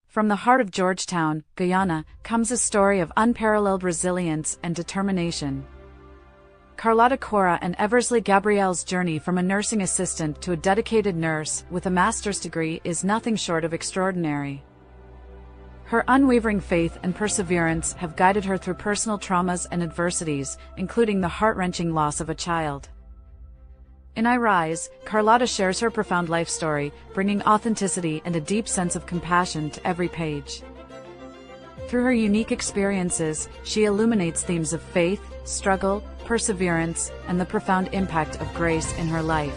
From the heart of Georgetown, Guyana, comes a story of unparalleled resilience and determination. Carlotta Cora and Eversley Gabrielle's journey from a nursing assistant to a dedicated nurse with a master's degree is nothing short of extraordinary. Her unwavering faith and perseverance have guided her through personal traumas and adversities, including the heart-wrenching loss of a child. In I Rise, Carlotta shares her profound life story, bringing authenticity and a deep sense of compassion to every page. Through her unique experiences, she illuminates themes of faith, struggle, perseverance, and the profound impact of grace in her life.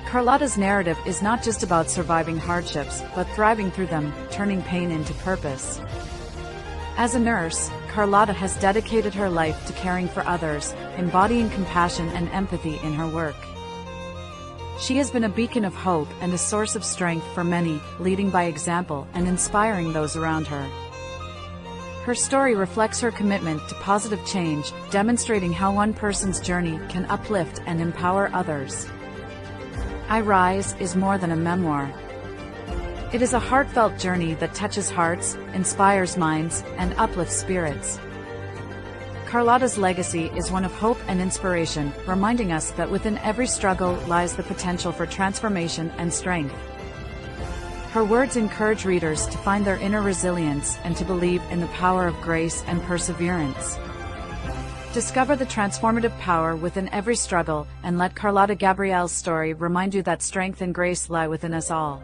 Carlotta's narrative is not just about surviving hardships, but thriving through them, turning pain into purpose. As a nurse, Carlotta has dedicated her life to caring for others, embodying compassion and empathy in her work. She has been a beacon of hope and a source of strength for many, leading by example and inspiring those around her. Her story reflects her commitment to positive change, demonstrating how one person's journey can uplift and empower others. I Rise is more than a memoir. It is a heartfelt journey that touches hearts, inspires minds, and uplifts spirits. Carlotta's legacy is one of hope and inspiration, reminding us that within every struggle lies the potential for transformation and strength. Her words encourage readers to find their inner resilience and to believe in the power of grace and perseverance. Discover the transformative power within every struggle, and let Carlotta Gabrielle's story remind you that strength and grace lie within us all.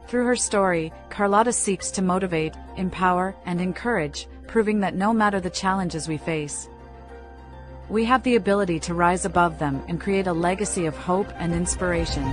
Through her story, Carlotta seeks to motivate, empower, and encourage, proving that no matter the challenges we face, we have the ability to rise above them and create a legacy of hope and inspiration.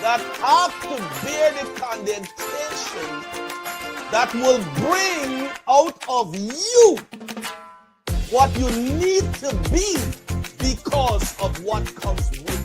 That have to bear the condensation that will bring out of you what you need to be because of what comes with it.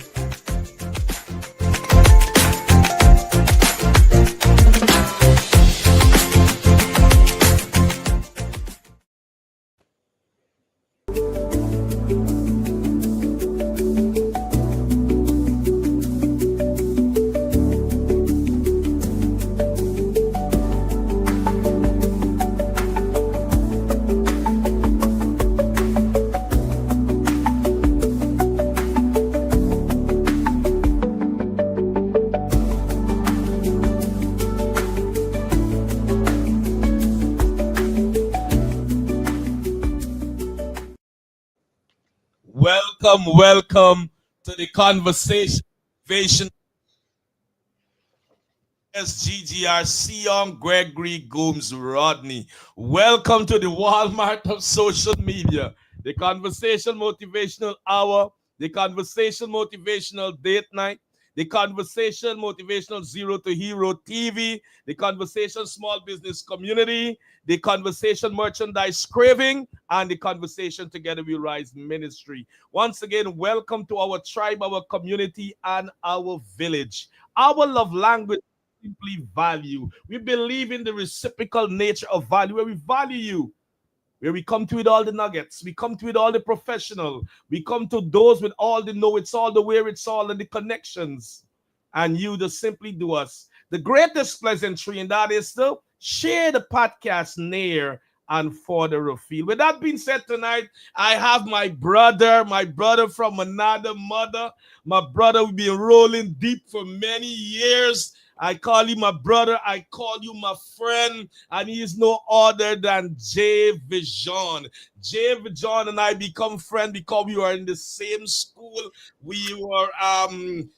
Welcome to the Conversation Motivational SGGR Seon Rodney. Welcome to the Walmart of social media, the Conversation Motivational Hour, the Conversation Motivational Date Night, the Conversation Motivational Zero to Hero TV, the Conversation Small Business Community, the Conversation Merchandise Craving, and the Conversation Together We Rise Ministry. Once again, welcome to our tribe, our community, and our village. Our love language is simply value. We believe in the reciprocal nature of value, where we value you, where we come to with all the nuggets, we come to with all the professional, we come to those with all the know it's all, the where it's all, and the connections. And you just simply do us the greatest pleasantry, and that is to share the podcast near and further afield. With that being said, tonight, I have my brother from another mother. My brother, we've been rolling deep for many years. I call you my brother. I call you my friend. And he is no other than Jay Vision. Jay Vision and I become friends because we were in the same school. We were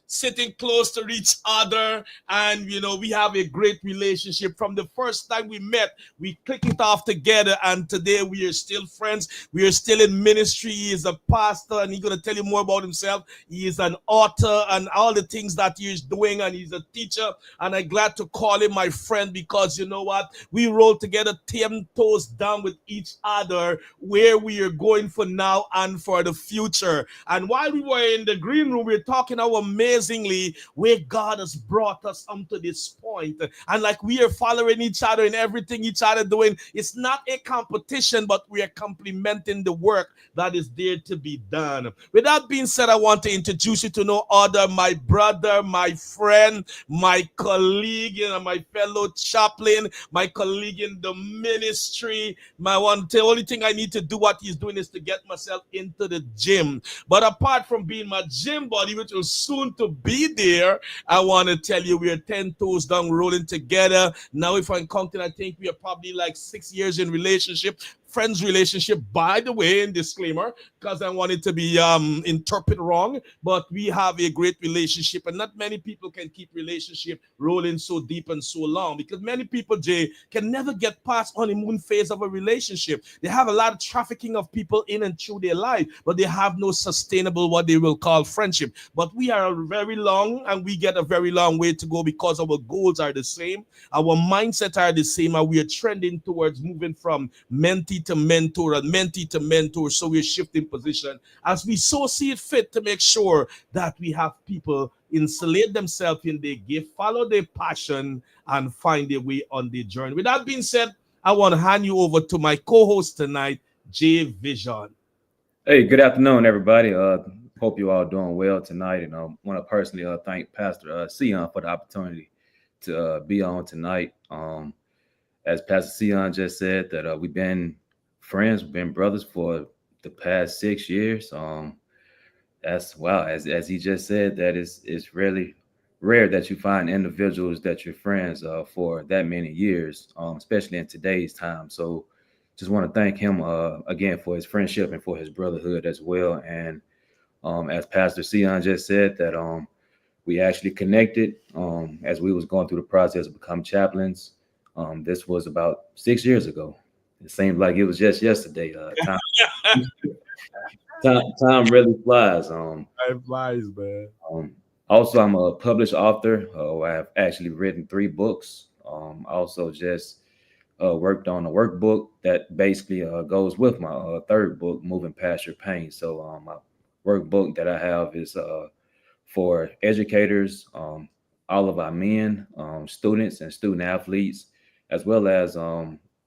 sitting close to each other. And, we have a great relationship. From the first time we met, we clicked it off together. And today we are still friends. We are still in ministry. He is a pastor, and he's going to tell you more about himself. He is an author and all the things that he's doing, and he's a teacher. And I'm glad to call him my friend because you know what? We roll together 10 toes down with each other where we are going for now and for the future. And while we were in the green room, we are talking how amazingly where God has brought us up to this point. And like we are following each other in everything each other doing, it's not a competition, but we are complementing the work that is there to be done. With that being said, I want to introduce you to no other, my brother, my friend, my colleague, my fellow chaplain, my colleague in the ministry. The only thing I need to do what he's doing is to get myself into the gym. But apart from being my gym buddy, which will soon to be there, I want to tell you we are 10 toes down rolling together. Now, if I'm counting, I think we are probably like 6 years in relationship. Friends relationship, by the way, in disclaimer, because I want it to be interpreted wrong, but we have a great relationship, and not many people can keep relationship rolling so deep and so long, because many people, Jay, can never get past honeymoon phase of a relationship. They have a lot of trafficking of people in and through their life, but they have no sustainable, what they will call friendship. But we are very long, and we get a very long way to go because our goals are the same, our mindset are the same, and we are trending towards moving from mentee to mentor and mentee to mentor. So we're shifting position as we so see it fit to make sure that we have people insulate themselves in their gift, follow their passion, and find their way on their journey. With that being said, I want to hand you over to my co-host tonight, Jay Vision. Hey, good afternoon, everybody. Hope you all doing well tonight, and I want to personally thank Pastor Seon for the opportunity to be on tonight. As Pastor Seon just said, that we've been friends, we've been brothers for the past 6 years. That's wow. As he just said, that it's really rare that you find individuals that you're friends for that many years, especially in today's time. So just want to thank him again for his friendship and for his brotherhood as well. And as Pastor Seon just said, that we actually connected as we was going through the process of becoming chaplains. This was about 6 years ago. It seemed like it was just yesterday. Time really flies. Time flies, man. Also, I'm a published author. I have actually written 3 books. Also, just worked on a workbook that basically goes with my third book, Moving Past Your Pain. So my workbook that I have is for educators, all of our men, students and student athletes, as well as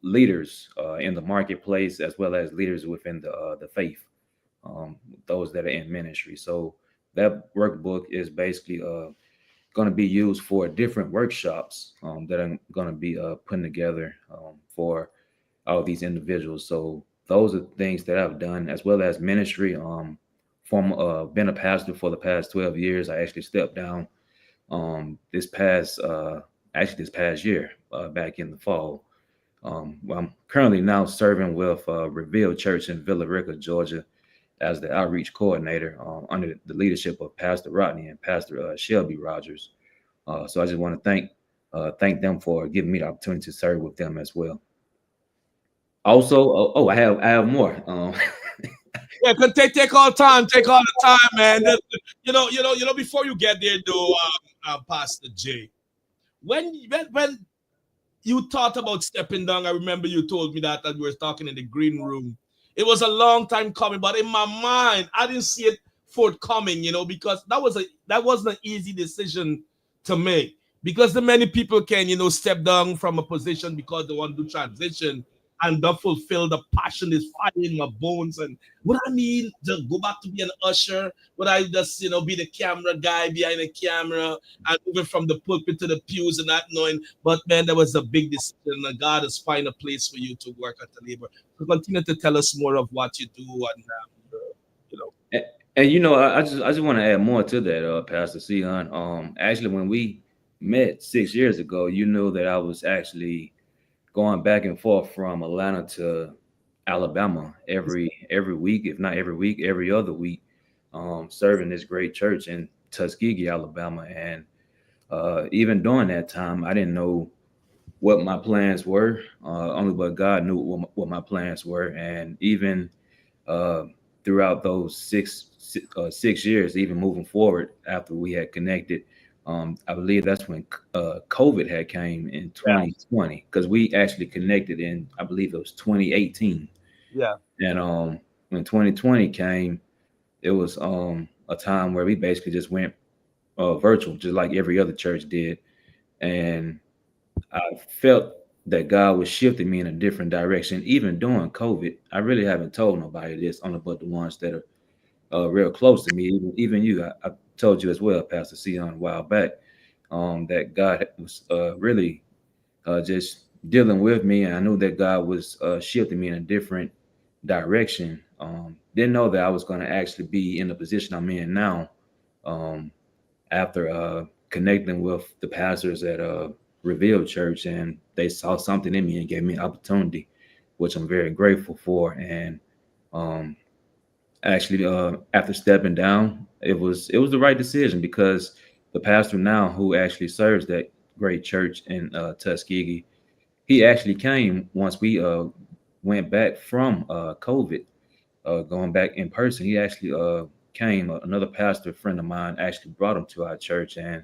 leaders in the marketplace, as well as leaders within the faith, those that are in ministry. So that workbook is basically going to be used for different workshops that I'm going to be putting together for all these individuals. So those are things that I've done, as well as ministry. Been a pastor for the past 12 years. I actually stepped down this past year, back in the fall. I'm currently now serving with Revealed Church in Villa Rica, Georgia, as the outreach coordinator under the leadership of Pastor Rodney and Pastor Shelby Rogers. So I just want to thank them for giving me the opportunity to serve with them as well. Also, I have more. Yeah, take all time, take all the time, man. Before you get there, though, Pastor J, when you thought about stepping down, I remember you told me that we were talking in the green room. It was a long time coming, but in my mind, I didn't see it forthcoming, because that wasn't an easy decision to make. Because the many people can, step down from a position because they want to do transition and not fulfill the passion is fire in my bones. And what I mean, just go back to be an usher, would I just, be the camera guy behind the camera and moving from the pulpit to the pews and not knowing. But man, that was a big decision. And God has find a place for you to work at the labor. So continue to tell us more of what you do and And I just want to add more to that, Pastor Seon. Actually, when we met 6 years ago, you know that I was actually going back and forth from Atlanta to Alabama every week, if not every week, every other week, serving this great church in Tuskegee, Alabama. And even during that time, I didn't know what my plans were. Only but God knew what my plans were. And even throughout those 6 years, even moving forward after we had connected. I believe that's when COVID had came in Yeah. 2020, because we actually connected in, I believe it was 2018. Yeah. And when 2020 came, it was a time where we basically just went virtual, just like every other church did. And I felt that God was shifting me in a different direction, even during COVID. I really haven't told nobody this, only but the ones that are real close to me. Even you, I told you as well, Pastor Seon, a while back, that God was really just dealing with me, and I knew that God was shifting me in a different direction. Didn't know that I was going to actually be in the position I'm in now. Um, After connecting with the pastors at Revealed Church, and they saw something in me and gave me an opportunity, which I'm very grateful for. And um, actually, after stepping down, it was the right decision, because the pastor now who actually serves that great church in Tuskegee, he actually came once we went back from COVID, going back in person. He actually came. Another pastor friend of mine actually brought him to our church, and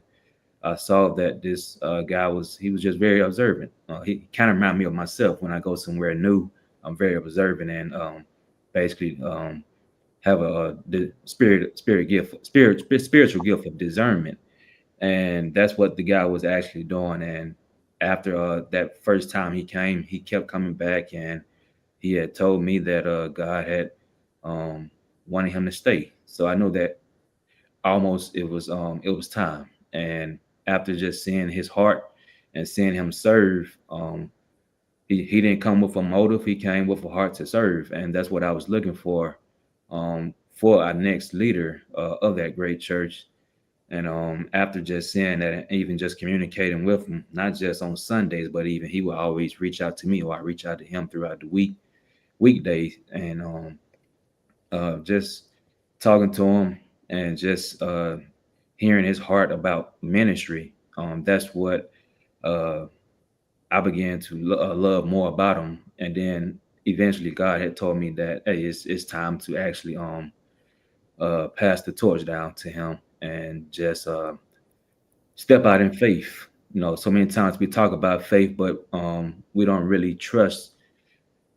I saw that this guy was just very observant. He kind of reminded me of myself when I go somewhere new. I'm very observant, and basically have the spiritual gift of discernment, and that's what the guy was actually doing. And after that first time he came, he kept coming back, and he had told me that God had um, wanted him to stay. So I know that almost it was time. And after just seeing his heart and seeing him serve, he didn't come with a motive. He came with a heart to serve, and that's what I was looking for our next leader of that great church. And after just seeing that, and even just communicating with him, not just on Sundays, but even he would always reach out to me, or I reach out to him throughout the weekdays, and just talking to him, and just hearing his heart about ministry. That's what uh, I began to love more about him. And then eventually, God had told me that, hey, it's time to actually pass the torch down to him, and just step out in faith. So many times we talk about faith, but we don't really trust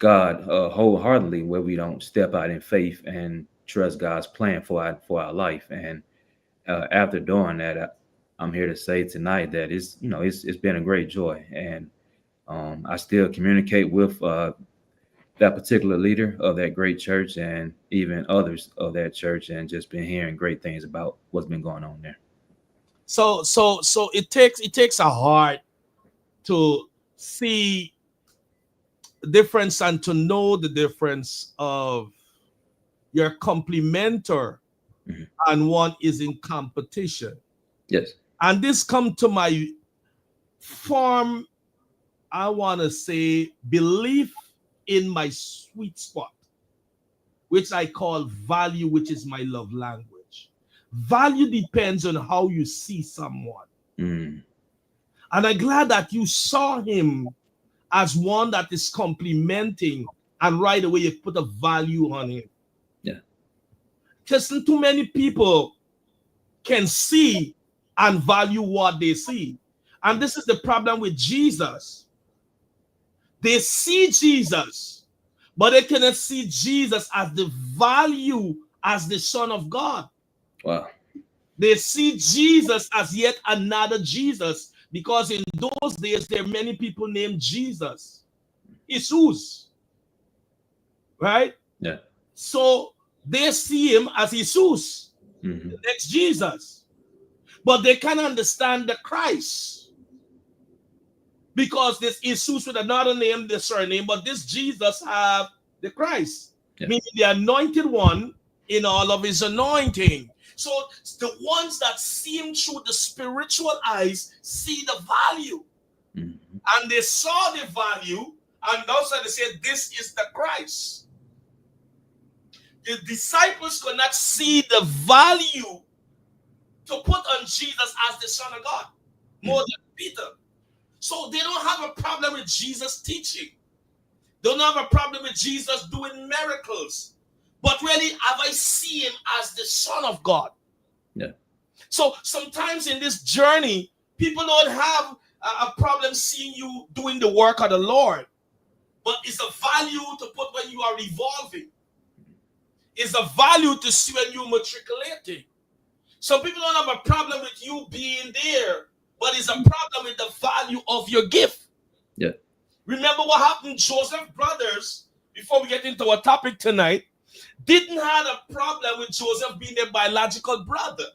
God wholeheartedly, where we don't step out in faith and trust God's plan for our life. And after doing that, I'm here to say tonight that it's been a great joy. And I still communicate with that particular leader of that great church, and even others of that church, and just been hearing great things about what's been going on there. So it takes a heart to see the difference and to know the difference of your complementer Mhm. and one is in competition. Yes. And this come to my firm, I want to say, belief in my sweet spot, which I call value, which is my love language. Value depends on how you see someone. Mm. And I'm glad that you saw him as one that is complimenting, and right away you put a value on him. Yeah. Because too many people can see and value what they see. And this is the problem with Jesus. They see Jesus, but they cannot see Jesus as the value as the Son of God. Wow. They see Jesus as yet another Jesus, because in those days there are many people named Jesus. Jesus, right? Yeah. So they see him as Jesus, Hmm. the next Jesus. But they can't understand the Christ, because this Jesus with another name, the surname, but this Jesus have the Christ, Yeah. meaning the anointed one in all of his anointing. So the ones that see him through the spiritual eyes see the value, Hmm. and they saw the value, and also they said, "This is the Christ." The disciples could not see the value to put on Jesus as the Son of God more than Peter. So they don't have a problem with Jesus teaching. They don't have a problem with Jesus doing miracles. but really have I seen him as the Son of God? Yeah. So sometimes in this journey, people don't have a problem seeing you doing the work of the Lord, but it's a value to put when you are revolving. It's a value to see when you're matriculating. Some people don't have a problem with you being there, but it's a problem with the value of your gift. Yeah. Remember what happened? Joseph brothers, before we get into our topic tonight, didn't have a problem with Joseph being their biological brother.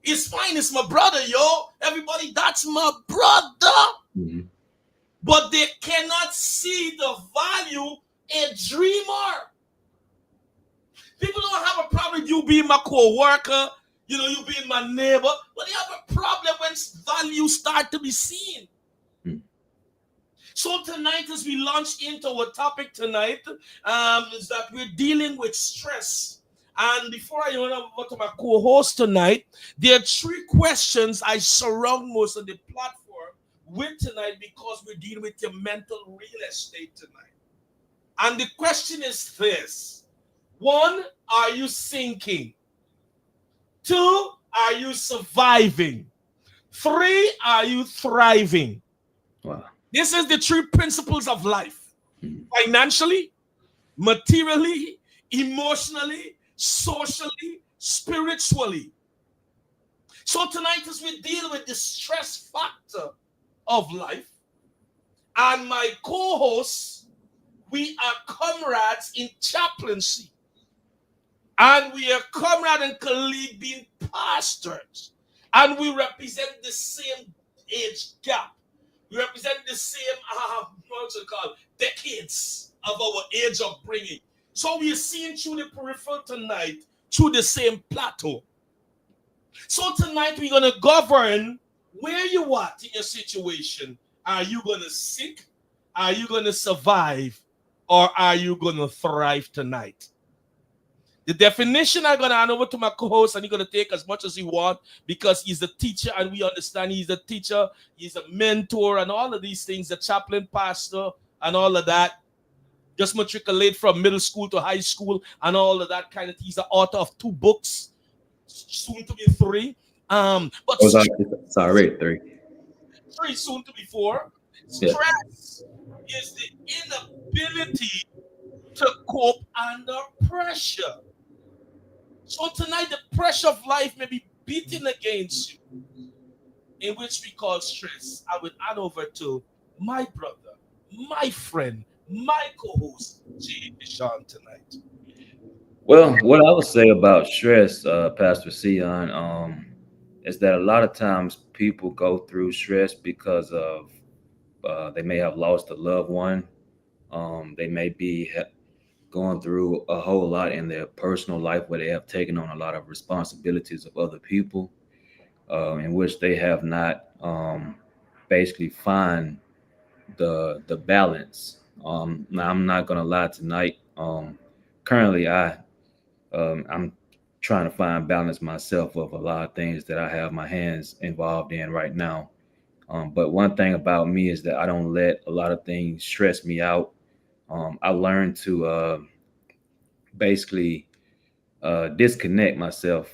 It's fine, it's my brother, yo. Everybody, that's my brother. Mm-hmm. But they cannot see the value in dreamer. People don't have a problem with you being my co-worker, you being my neighbor, but they have a problem when values start to be seen. So tonight, as we launch into our topic tonight, is that we're dealing with stress. And before I run over to my co-host tonight, there are 3 questions I surround most of the platform with tonight because we're dealing with your mental real estate tonight. And the question is this. 1, are you sinking? 2, are you surviving? 3, are you thriving? Wow. This is the 3 principles of life. Financially, materially, emotionally, socially, spiritually. So tonight, as we deal with the stress factor of life, and my co-hosts, we are comrades in chaplaincy. And we are comrade and colleague being pastors. And we represent the same age gap. We represent the same, decades of our age of bringing. So we are seeing through the peripheral tonight, through the same plateau. So tonight we're going to govern where you at in your situation. Are you going to sink? Are you going to survive? Or are you going to thrive tonight? The definition I'm going to hand over to my co-host, and he's going to take as much as he wants because he's a teacher and we understand he's a teacher, he's a mentor and all of these things, the chaplain, pastor and all of that. Just matriculate from middle school to high school and all of that kind of thing. He's the author of 2 books, soon to be 3. But it's already 3. 3, soon to be 4. Stress is the inability to cope under pressure. So tonight, the pressure of life may be beating against you, in which we call stress. I will hand over to my brother, my friend, my co-host, Sean, tonight. Well, what I would say about stress, Pastor Seon, is that a lot of times people go through stress because of they may have lost a loved one. They may be going through a whole lot in their personal life where they have taken on a lot of responsibilities of other people, in which they have not basically find the balance. Now I'm not gonna lie tonight. Currently, I'm trying to find balance myself of a lot of things that I have my hands involved in right now. But one thing about me is that I don't let a lot of things stress me out. I learned to basically disconnect myself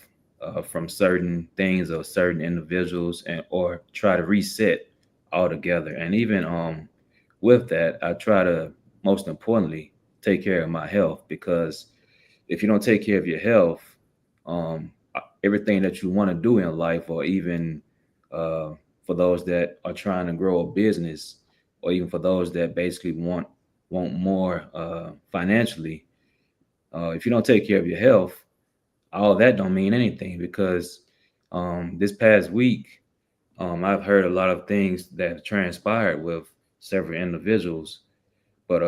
from certain things or certain individuals and or try to reset altogether. And even with that, I try to most importantly take care of my health, because if you don't take care of your health, everything that you want to do in life, or even for those that are trying to grow a business, or even for those that basically want more financially, if you don't take care of your health, all that don't mean anything. Because this past week, I've heard a lot of things that have transpired with several individuals, but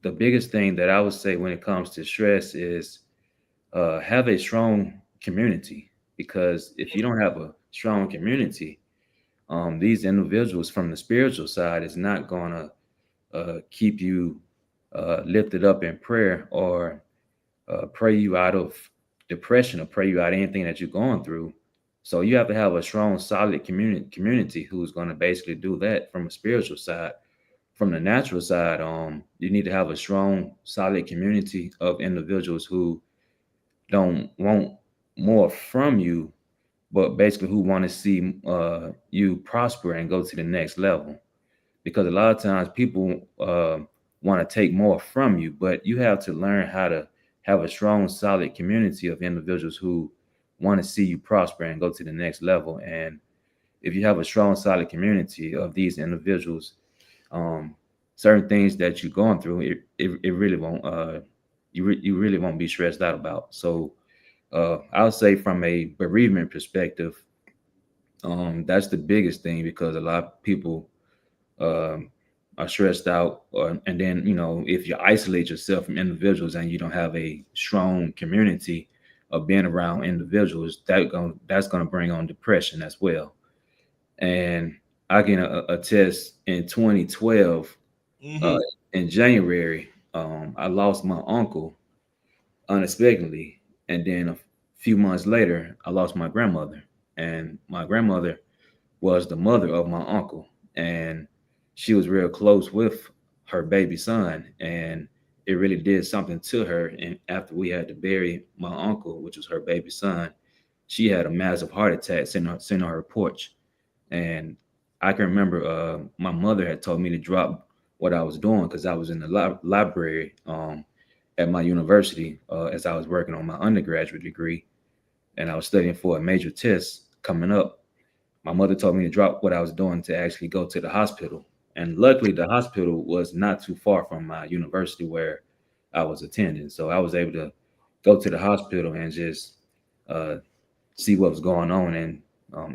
the biggest thing that I would say when it comes to stress is have a strong community. Because if you don't have a strong community, these individuals from the spiritual side is not going to keep you lifted up in prayer, or pray you out of depression, or pray you out of anything that you're going through. So you have to have a strong, solid community who's going to basically do that from a spiritual side. from the natural side, you need to have a strong, solid community of individuals who don't want more from you, but basically who want to see you prosper and go to the next level. Because a lot of times people want to take more from you, but you have to learn how to have a strong, solid community of individuals who want to see you prosper and go to the next level. And if you have a strong, solid community of these individuals, um, certain things that you're going through, it really won't you really won't be stressed out about. So I'll say from a bereavement perspective, that's the biggest thing because a lot of people um, are stressed out, and then if you isolate yourself from individuals and you don't have a strong community of being around individuals, that's gonna bring on depression as well. And I can attest in 2012, uh, Mm-hmm. in January, I lost my uncle unexpectedly, and then a few months later, I lost my grandmother, and my grandmother was the mother of my uncle, and she was real close with her baby son, and it really did something to her. And after we had to bury my uncle, which was her baby son, she had a massive heart attack sitting on her porch. And I can remember my mother had told me to drop what I was doing because I was in the library at my university as I was working on my undergraduate degree, and I was studying for a major test coming up. My mother told me to drop what I was doing to actually go to the hospital. And luckily, the hospital was not too far from my university where I was attending. So I was able to go to the hospital and just uh, see what was going on. And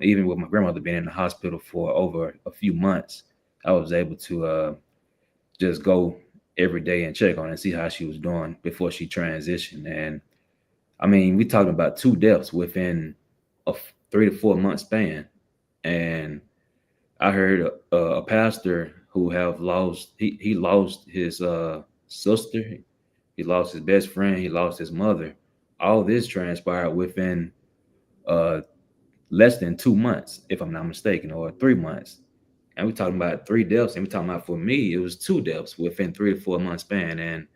even with my grandmother being in the hospital for over a few months, I was able to just go every day and check on her and see how she was doing before she transitioned. And I mean, we talking about two deaths within a 3 to 4 month span. And I heard a pastor who have lost he lost his sister, he lost his best friend, he lost his mother. All this transpired within uh less than 2 months, if I'm not mistaken, or 3 months. And we're talking about three deaths, and we're talking about for me, it was two deaths within 3 to 4 months span. And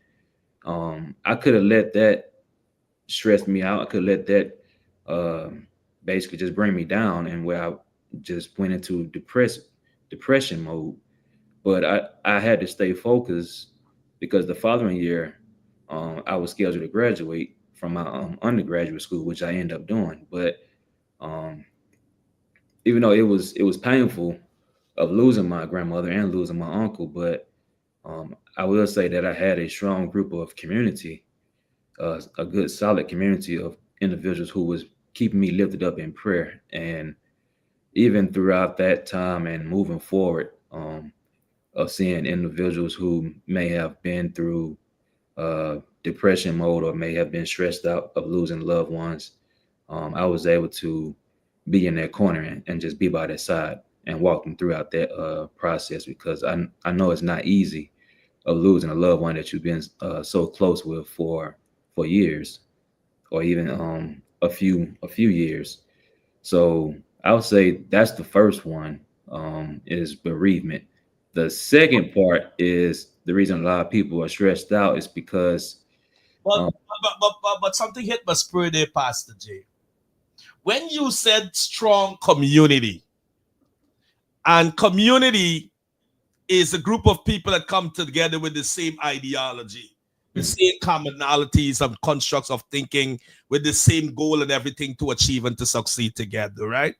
I could have let that stress me out. I could let that basically just bring me down, and where I just went into depression mode. But I had to stay focused because the following year, I was scheduled to graduate from my undergraduate school, which I ended up doing. But um, even though it was painful of losing my grandmother and losing my uncle, but I will say that I had a strong group of community, a good solid community of individuals who was keeping me lifted up in prayer. And even throughout that time and moving forward, of seeing individuals who may have been through depression mode or may have been stressed out of losing loved ones, I was able to be in their corner and just be by their side and walk them throughout that process, because I know it's not easy of losing a loved one that you've been so close with for years, or even a few years. So I would say that's the first one, is bereavement. The second part is the reason a lot of people are stressed out is because But, um, but something hit my spirit there, Pastor J. When you said strong community, and community is a group of people that come together with the same ideology, the mm, same commonalities and constructs of thinking, with the same goal and everything to achieve and to succeed together, right?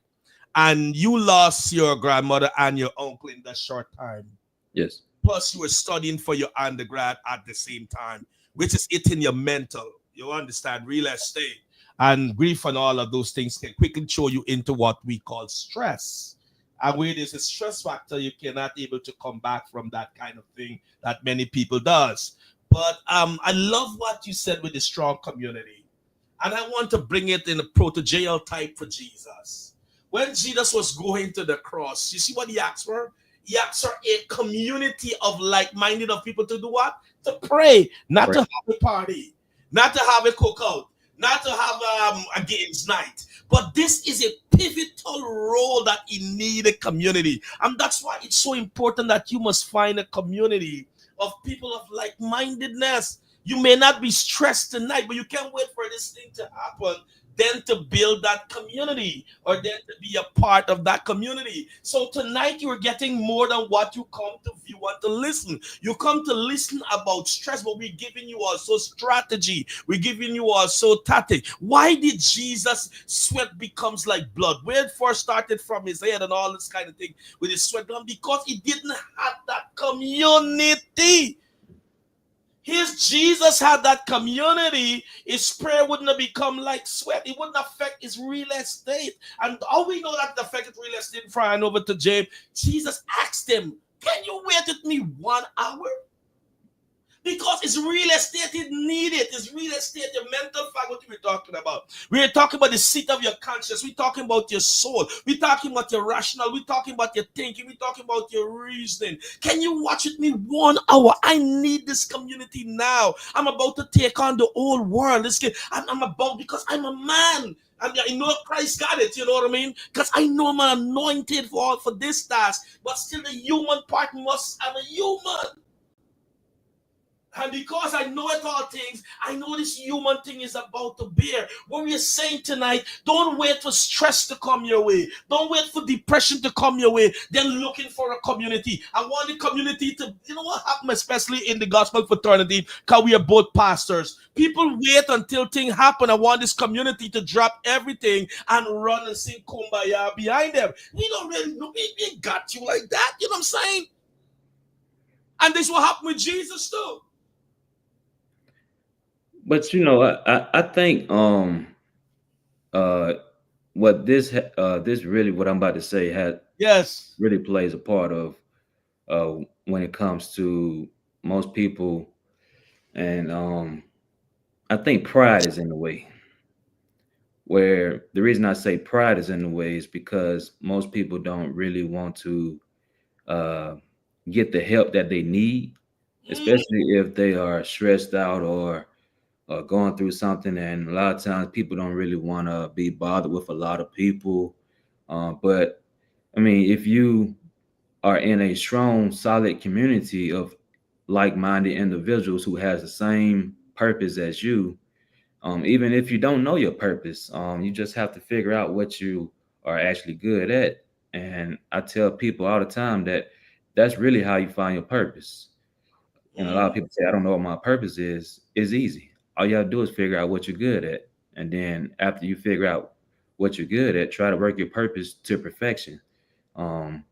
And you lost your grandmother and your uncle in that short time. yes, Plus, you were studying for your undergrad at the same time, which is hitting your mental. You understand? Real estate and grief and all of those things can quickly throw you into what we call stress. And where there's a stress factor, you cannot able to come back from that kind of thing that many people does. But I love what you said with the strong community, and I want to bring it in a proto-jail type for Jesus. When Jesus was going to the cross, you see what he asked for? He asked for a community of like-minded of people to do what? To pray, not right, to have a party, not to have a cookout, not to have a games night. But this is a pivotal role that you need a community. And that's why it's so important that you must find a community of people of like-mindedness. You may not be stressed tonight, but you can't wait for this thing to happen, then to build that community or then to be a part of that community. So tonight you're getting more than what you come to view and to listen. You come to listen about stress, but we're giving you also strategy. We're giving you also tactic. Why did Jesus sweat becomes like blood? Where it first started from his head and all this kind of thing with his sweat gland? Because he didn't have that community. His Jesus had that community, his prayer wouldn't have become like sweat. It wouldn't affect his real estate. And how we know that it affected real estate, flying over to James, Jesus asked him, can you wait with me 1 hour? Because it's real estate, it needed. It's real estate, your mental fact, what we're talking about. We're talking about the seat of your conscience. We're talking about your soul. We're talking about your rational. We're talking about your thinking. We're talking about your reasoning. Can you watch with me 1 hour? I need this community now. I'm about to take on the whole world. I'm about, because I'm a man. I know Christ got it, you know what I mean? Because I know I'm anointed for this task. But still the human part must, I'm a human. And because I know it all things, I know this human thing is about to bear. What we're saying tonight, don't wait for stress to come your way. Don't wait for depression to come your way. Then looking for a community. I want the community to, you know what happened, especially in the gospel fraternity, because we are both pastors. People wait until things happen. I want this community to drop everything and run and sing Kumbaya behind them. We don't really know. We got you like that. You know what I'm saying? And this will happen with Jesus too. But I think uh what this really, what I'm about to say, had Yes. really plays a part of when it comes to most people. And I think pride is in the way. Where the reason I say pride is in the way is because most people don't really want to uh get the help that they need, Mm. especially if they are stressed out or going through something. And a lot of times people don't really want to be bothered with a lot of people. But I mean, if you are in a strong, solid community of like-minded individuals who has the same purpose as you, even if you don't know your purpose, you just have to figure out what you are actually good at. And I tell people all the time that that's really how you find your purpose. And a lot of Mm. people say, I don't know what my purpose is. It's easy. All you have to do is figure out what you're good at. And then after you figure out what you're good at, try to work your purpose to perfection. Um,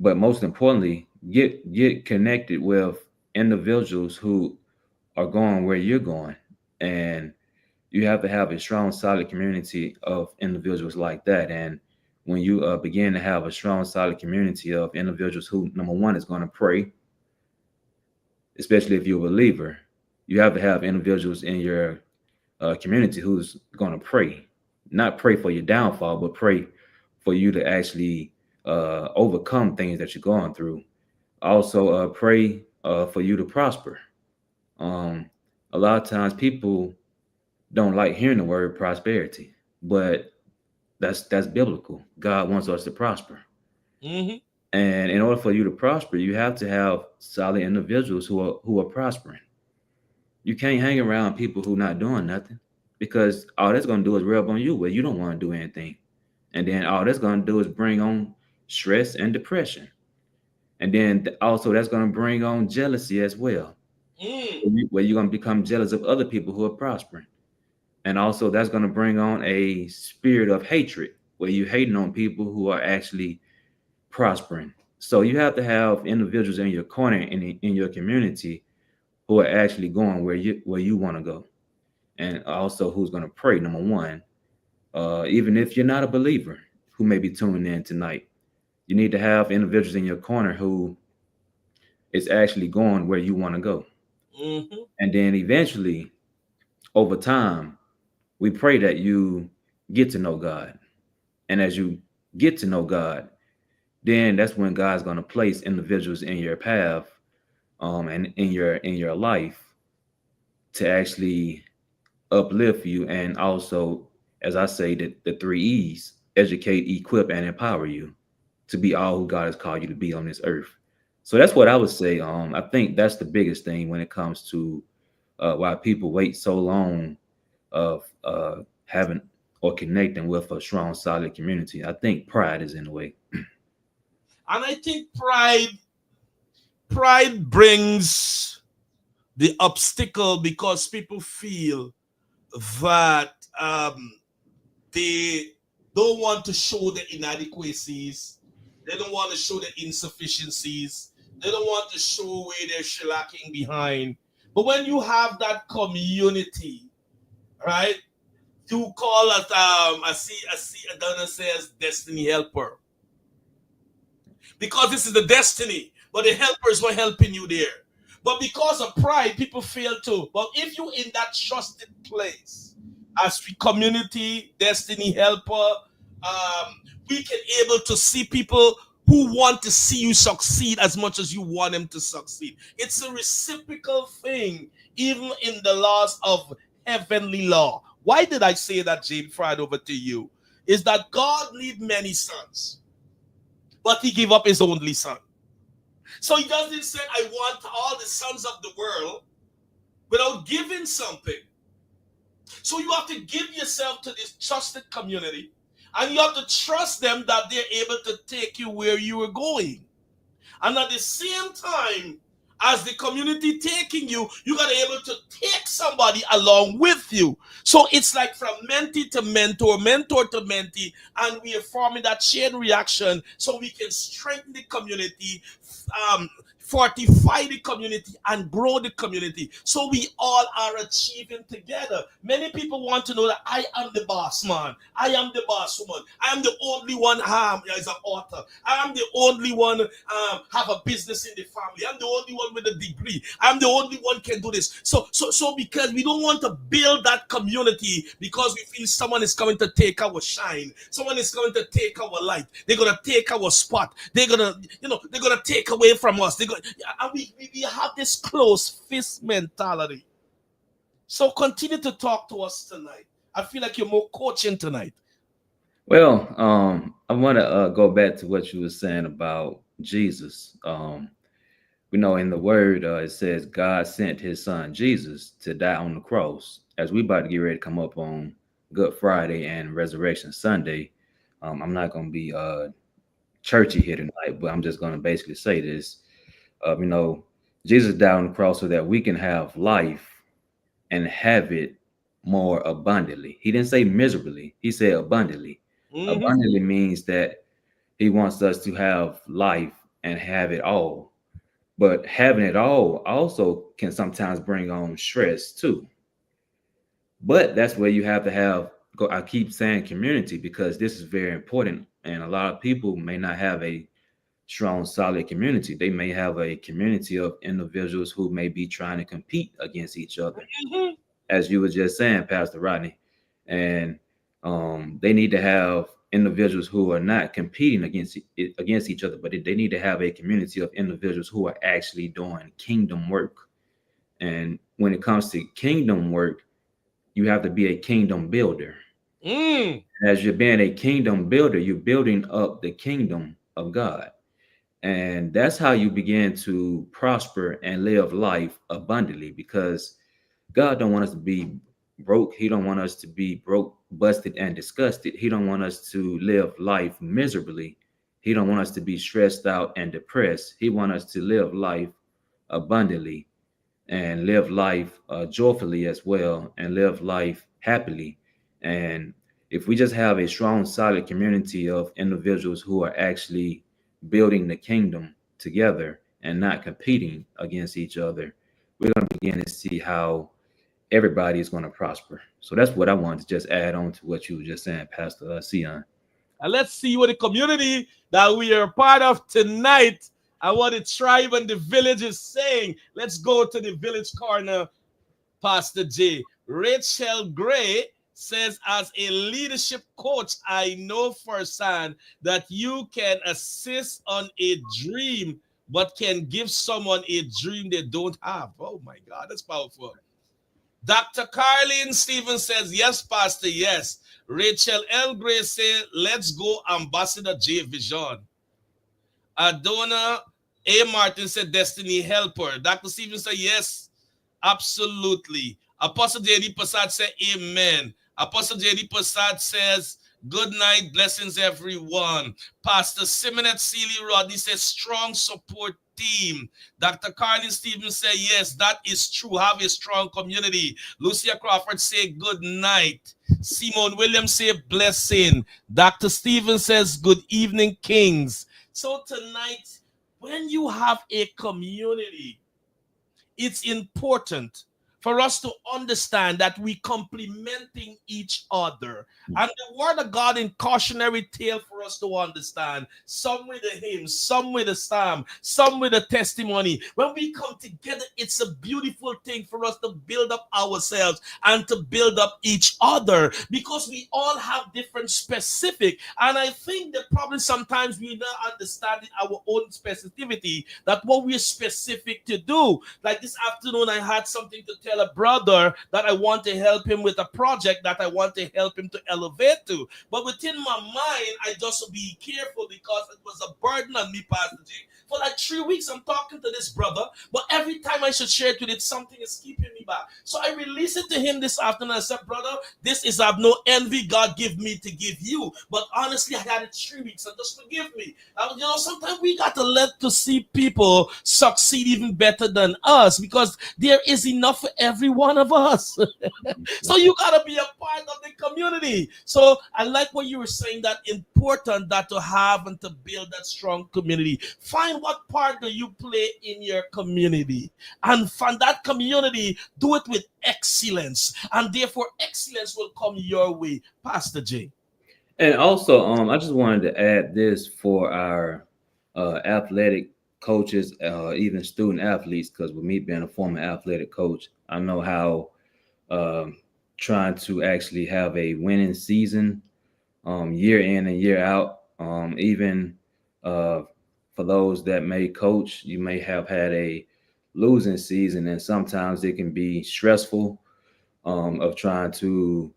but most importantly, get connected with individuals who are going where you're going. And you have to have a strong, solid community of individuals like that. And when you begin to have a strong, solid community of individuals who, number one, is going to pray, especially if you're a believer, you have to have individuals in your community who's going to pray, not pray for your downfall, but pray for you to actually overcome things that you're going through. Also, pray for you to prosper. Um, a lot of times people don't like hearing the word prosperity, but that's biblical. God wants us to prosper. Mm-hmm. And in order for you to prosper, you have to have solid individuals who are prospering. You can't hang around people who not doing nothing, because all that's gonna do is rub on you where you don't want to do anything. And then all that's gonna do is bring on stress and depression. And then also that's gonna bring on jealousy as well, Mm. where you're gonna become jealous of other people who are prospering. And also that's gonna bring on a spirit of hatred where you're hating on people who are actually prospering. So you have to have individuals in your corner, in your community, who are actually going where you want to go, and also who's going to pray. Number one, even if you're not a believer who may be tuning in tonight, you need to have individuals in your corner who is actually going where you want to go. Mm-hmm. And then eventually, over time, we pray that you get to know God. And as you get to know God, then that's when God's going to place individuals in your path, and in your life to actually uplift you, and also, as I say, the three E's: educate, equip, and empower you to be all who God has called you to be on this earth. So that's what I would say. I think that's the biggest thing when it comes to why people wait so long of having or connecting with a strong, solid community. I think pride is in the way. And I think pride brings the obstacle because people feel that they don't want to show the inadequacies. They don't want to show the insufficiencies. They don't want to show where they're shellacking behind. But when you have that community, right? You call us I see Adana says destiny helper. Because this is the destiny, but the helpers were helping you there. But because of pride, people fail to. But if you in that trusted place, as we community, destiny helper, we can able to see people who want to see you succeed as much as you want them to succeed. It's a reciprocal thing, even in the laws of heavenly law. Why did I say that, James? Fried over to you. Is that God need many sons, but he gave up his only son. So he doesn't say, I want all the sons of the world without giving something. So you have to give yourself to this trusted community, and you have to trust them that they're able to take you where you are going. And at the same time, as the community taking you, you got to be able to take somebody along with you. So it's like from mentee to mentor, mentor to mentee, and we are forming that chain reaction so we can strengthen the community, fortify the community, and grow the community. So we all are achieving together. Many people want to know that I am the boss man. I am the boss woman. I am the only one as an author. I am the only one have a business in the family. I'm the only one with a degree. I'm the only one can do this. So because we don't want to build that community because we feel someone is coming to take our shine. Someone is going to take our light. They're gonna take our spot. They're gonna take away from us. And we have this close fist mentality. So continue to talk to us tonight. I feel like you're more coaching tonight. Well, I want to go back to what you were saying about Jesus. We know in the Word it says God sent His Son Jesus to die on the cross. As we about to get ready to come up on Good Friday and Resurrection Sunday, I'm not going to be churchy here tonight, but I'm just going to basically say this. You know, Jesus died on the cross so that we can have life and have it more abundantly. He didn't say miserably, he said abundantly. Mm-hmm. Abundantly means that he wants us to have life and have it all. But having it all also can sometimes bring on stress too. But that's where you have to have, I keep saying community because this is very important. And a lot of people may not have a strong, solid community. They may have a community of individuals who may be trying to compete against each other, Mm-hmm. as you were just saying, Pastor Rodney. And they need to have individuals who are not competing against each other, but they need to have a community of individuals who are actually doing kingdom work. And when it comes to kingdom work, you have to be a kingdom builder. Mm. As you're being a kingdom builder, you're building up the kingdom of God. And that's how you begin to prosper and live life abundantly, because God don't want us to be broke. He don't want us to be broke, busted, and disgusted. He don't want us to live life miserably. He don't want us to be stressed out and depressed. He want us to live life abundantly and live life joyfully as well, and live life happily. And if we just have a strong, solid community of individuals who are actually building the kingdom together and not competing against each other, we're going to begin to see how everybody is going to prosper. So that's what I wanted to just add on to what you were just saying, Pastor Seon. And let's see what the community that we are part of tonight and what the tribe and the village is saying. Let's go to the village corner, Pastor J. Rachel Gray says, as a leadership coach, I know firsthand that you can assist on a dream, but can give someone a dream they don't have. Oh my God, that's powerful. Dr. Carlene Stevens says, yes, Pastor, yes. Rachel L. Gray says, let's go, Ambassador J. Vision. Adona A. Martin said, Destiny Helper. Dr. Stevens said, yes, absolutely. Apostle J.D. Prasad said, amen. Apostle J.D. Prasad says, good night, blessings, everyone. Pastor Simonet Seely Rodney says, strong support team. Dr. Carlin Stevens said, yes, that is true. Have a strong community. Lucia Crawford say, good night. Simone Williams say, blessing. Dr. Stevens says, good evening, kings. So tonight, when you have a community, it's important for us to understand that we complementing each other. And the word of God in cautionary tale for us to understand. Some with the hymn, some with the psalm, some with the testimony. When we come together, it's a beautiful thing for us to build up ourselves and to build up each other, because we all have different specific. And I think that probably sometimes we not understanding our own specificity, that what we're specific to do. Like this afternoon, I had something to tell a brother that I want to help him with a project that I want to help him to elevate to. But within my mind, I just be careful because it was a burden on me, Pastor G. For like 3 weeks, I'm talking to this brother, but every time I should share it with it, something is keeping me back. So I released it to him this afternoon. I said, brother, this is of no envy God give me to give you. But honestly, I had it 3 weeks, and just forgive me. Sometimes we got to let to see people succeed even better than us, because there is enough for every one of us. So you got to be a part of the community. So I like what you were saying, that important that to have and to build that strong community. Find what part do you play in your community, and from that community, do it with excellence, and therefore excellence will come your way, Pastor J. And also, I just wanted to add this for our athletic coaches, even student athletes, because with me being a former athletic coach, I know how trying to actually have a winning season year in and year out, even for those that may coach, you may have had a losing season, and sometimes it can be stressful of trying to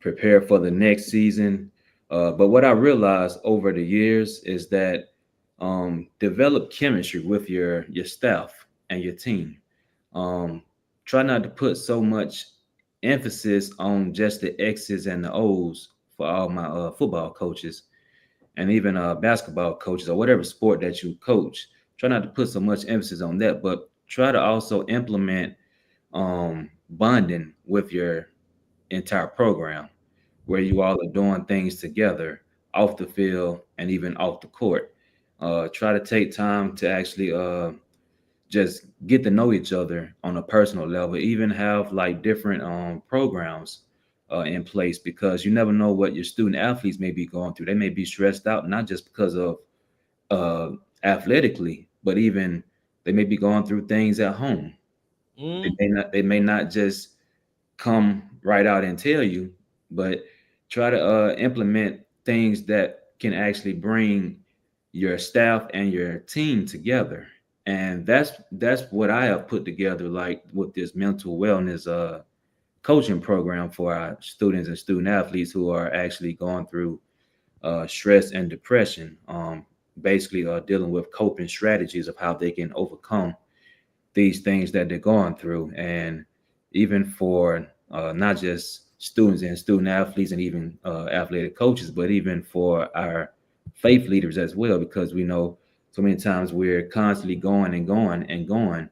prepare for the next season. But what I realized over the years is that develop chemistry with your staff and your team. Um, Try not to put so much emphasis on just the X's and the O's for all my football coaches and even basketball coaches or whatever sport that you coach. Try not to put so much emphasis on that, but try to also implement bonding with your entire program, where you all are doing things together off the field and even off the court. Try to take time to actually just get to know each other on a personal level, even have like different programs in place, because you never know what your student athletes may be going through. They may be stressed out, not just because of uh, athletically, but even they may be going through things at home. Mm. They may not just come right out and tell you, but try to implement things that can actually bring your staff and your team together. And that's what I have put together, like with this mental wellness coaching program for our students and student athletes who are actually going through stress and depression. Basically, dealing with coping strategies of how they can overcome these things that they're going through, and even for not just students and student athletes and even athletic coaches, but even for our faith leaders as well, because we know so many times we're constantly going and going and going,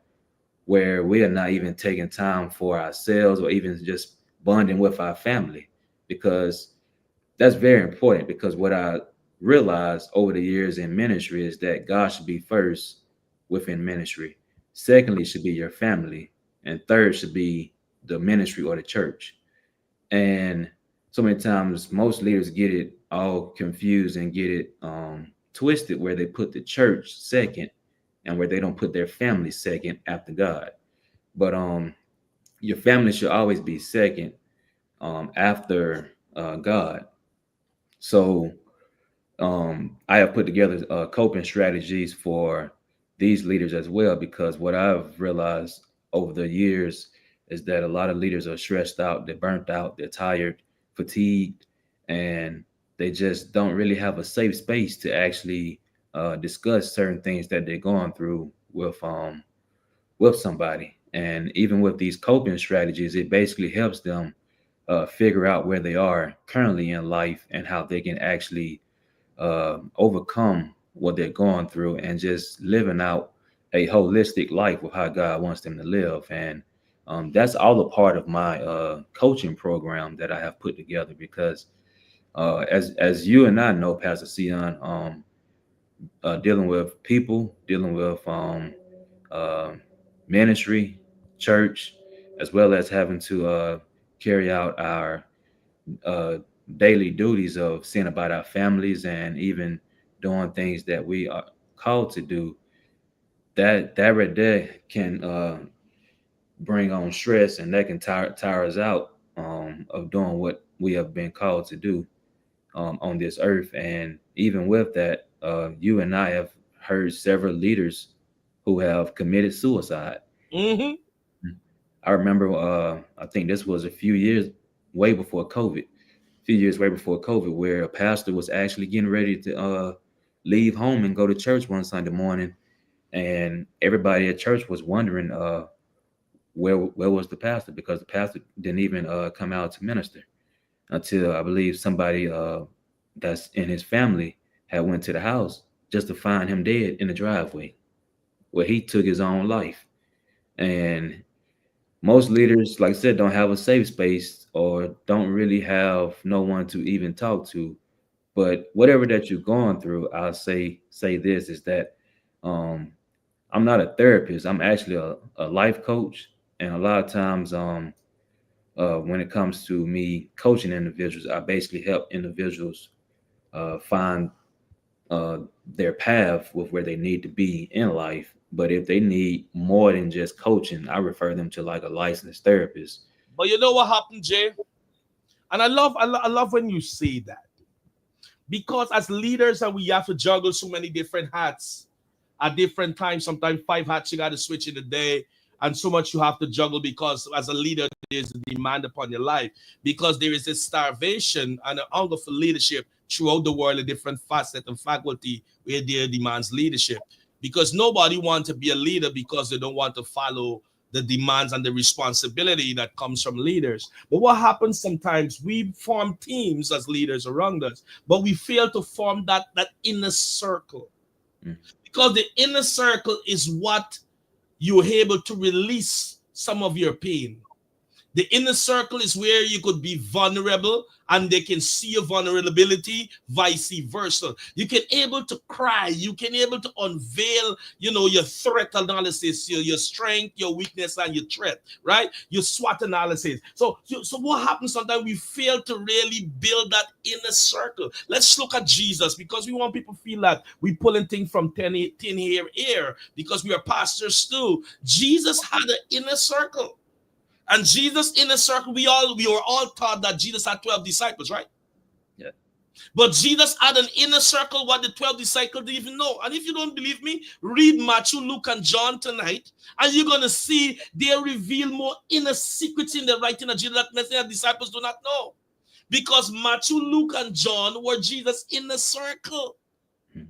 where we are not even taking time for ourselves or even just bonding with our family, because that's very important. Because what I realized over the years in ministry is that God should be first within ministry. Secondly, should be your family. And third should be the ministry or the church. And so many times, most leaders get it all confused and get it twisted, where they put the church second and where they don't put their family second after God. But your family should always be second after God. So I have put together coping strategies for these leaders as well, because what I've realized over the years is that a lot of leaders are stressed out, they're burnt out, they're tired, fatigued, and they just don't really have a safe space to actually discuss certain things that they're going through with somebody. And even with these coping strategies, it basically helps them figure out where they are currently in life and how they can actually overcome what they're going through and just living out a holistic life with how God wants them to live. And that's all a part of my coaching program that I have put together because as you and I know, Pastor Seon, dealing with people, dealing with uh, ministry, church, as well as having to carry out our uh, daily duties of seeing about our families and even doing things that we are called to do. That right there can bring on stress and that can tire us out of doing what we have been called to do on this earth. And even with that, you and I have heard several leaders who have committed suicide. Mm-hmm. I remember, I think this was a few years way before COVID, a few years way before COVID, where a pastor was actually getting ready to leave home and go to church one Sunday morning, and everybody at church was wondering where was the pastor because the pastor didn't even come out to minister until I believe somebody that's in his family had went to the house just to find him dead in the driveway where he took his own life. And most leaders, like I said, don't have a safe space or don't really have no one to even talk to. But whatever that you're going through, I'll say this is that um, I'm not a therapist. I'm actually a life coach, and a lot of times, when it comes to me coaching individuals, I basically help individuals find uh, their path with where they need to be in life. But if they need more than just coaching, I refer them to like a licensed therapist. But you know what happened, Jay? And I love when you say that because as leaders, and we have to juggle so many different hats at different times. Sometimes 5 hats you got to switch in a day, and so much you have to juggle because as a leader, there's a demand upon your life because there is this starvation and an hunger for leadership throughout the world, a different facet and faculty where there demands leadership. Because nobody wants to be a leader because they don't want to follow the demands and the responsibility that comes from leaders. But what happens sometimes, we form teams as leaders around us, but we fail to form that inner circle Mm. because the inner circle is what you're able to release some of your pain. The inner circle is where you could be vulnerable and they can see your vulnerability, vice versa. You can able to cry, you can able to unveil, your threat analysis, your strength, your weakness, and your threat, right? Your SWOT analysis. So what happens sometimes we fail to really build that inner circle. Let's look at Jesus because we want people to feel that we pulling things from thin air because we are pastors too. Jesus had an inner circle. And Jesus' inner circle, we were all taught that Jesus had 12 disciples, right? Yeah. But Jesus had an inner circle what the 12 disciples didn't even know. And if you don't believe me, read Matthew, Luke, and John tonight, and you're going to see they reveal more inner secrets in the writing of Jesus that many disciples do not know. Because Matthew, Luke, and John were Jesus' inner circle. Mhm.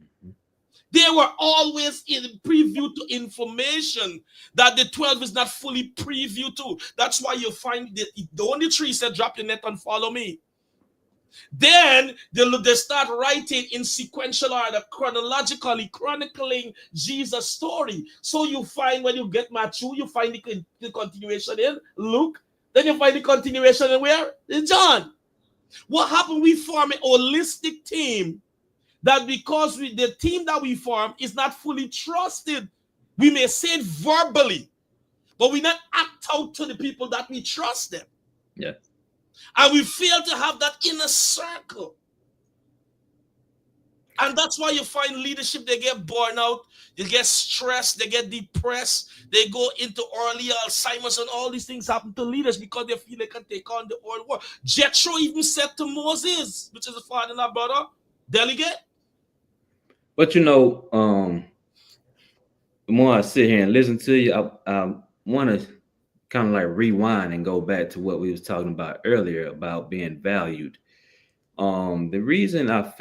They were always in preview to information that the 12 is not fully preview to. That's why you find the only three said, drop your net and follow me. Then they start writing in sequential order, chronologically chronicling Jesus' story. So you find when you get Matthew, you find the continuation in Luke. Then you find the continuation in where? In John. What happened? We form a holistic team that because the team that we form is not fully trusted. We may say it verbally, but we not act out to the people that we trust them. Yeah. And we fail to have that inner circle. And that's why you find leadership, they get burned out, they get stressed, they get depressed, they go into early Alzheimer's, and all these things happen to leaders because they feel they can take on the whole world. Jethro even said to Moses, which is a father and a brother, delegate. But the more I sit here and listen to you, I want to kind of like rewind and go back to what we was talking about earlier about being valued. The reason I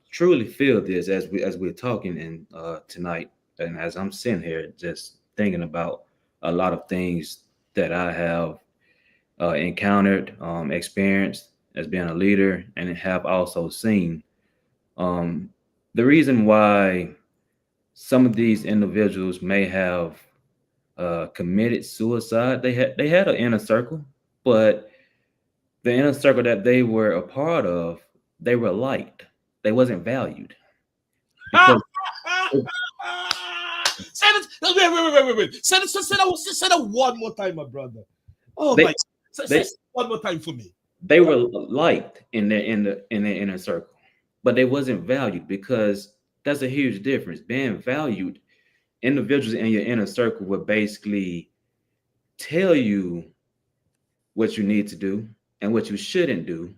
truly feel this as we're talking and tonight, and as I'm sitting here just thinking about a lot of things that I have encountered, experienced as being a leader, and have also seen. Um, the reason why some of these individuals may have committed suicide, they had an inner circle, but the inner circle that they were a part of, they were liked. They wasn't valued because Say it. Wait. Say that one more time, my brother. Oh they my. Say they it one more time for me. they were liked in their inner circle, but they wasn't valued because that's a huge difference. Being valued, individuals in your inner circle will basically tell you what you need to do and what you shouldn't do.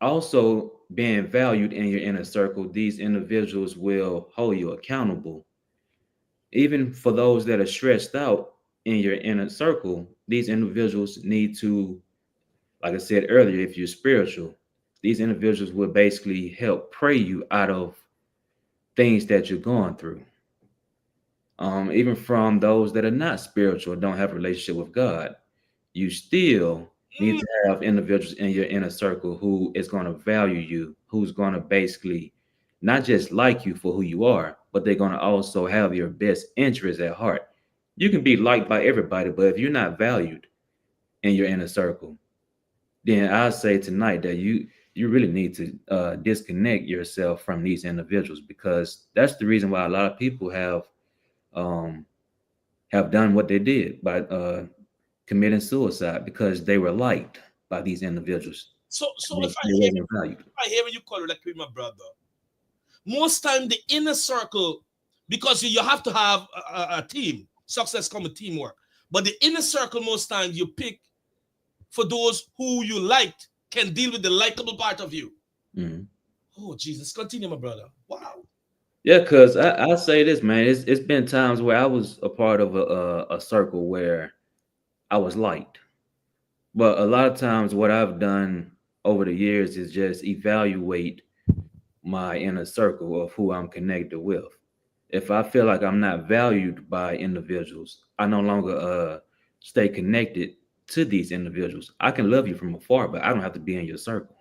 Also, being valued in your inner circle, these individuals will hold you accountable. Even for those that are stressed out in your inner circle, these individuals need to, like I said earlier, if you're spiritual, these individuals will basically help pray you out of things that you're going through. Even from those that are not spiritual, don't have a relationship with God, you still need Mm. to have individuals in your inner circle who is going to value you, who's going to basically not just like you for who you are, but they're going to also have your best interests at heart. You can be liked by everybody, but if you're not valued in your inner circle, then I say tonight that you really need to disconnect yourself from these individuals, because that's the reason why a lot of people um, have done what they did by committing suicide, because they were liked by these individuals. So if They wasn't valued. I hear you correctly, my brother, most time the inner circle, because you have to have a team. Success comes with teamwork. But the inner circle, most times you pick for those who you liked can deal with the likable part of you. Mhm. Oh Jesus, continue, my brother. Wow. Yeah, because I say this, man. It's been times where I was a part of a circle where I was liked, but a lot of times what I've done over the years is just evaluate my inner circle of who I'm connected with. If I feel like I'm not valued by individuals, I no longer stay connected to these individuals. I can love you from afar, but I don't have to be in your circle.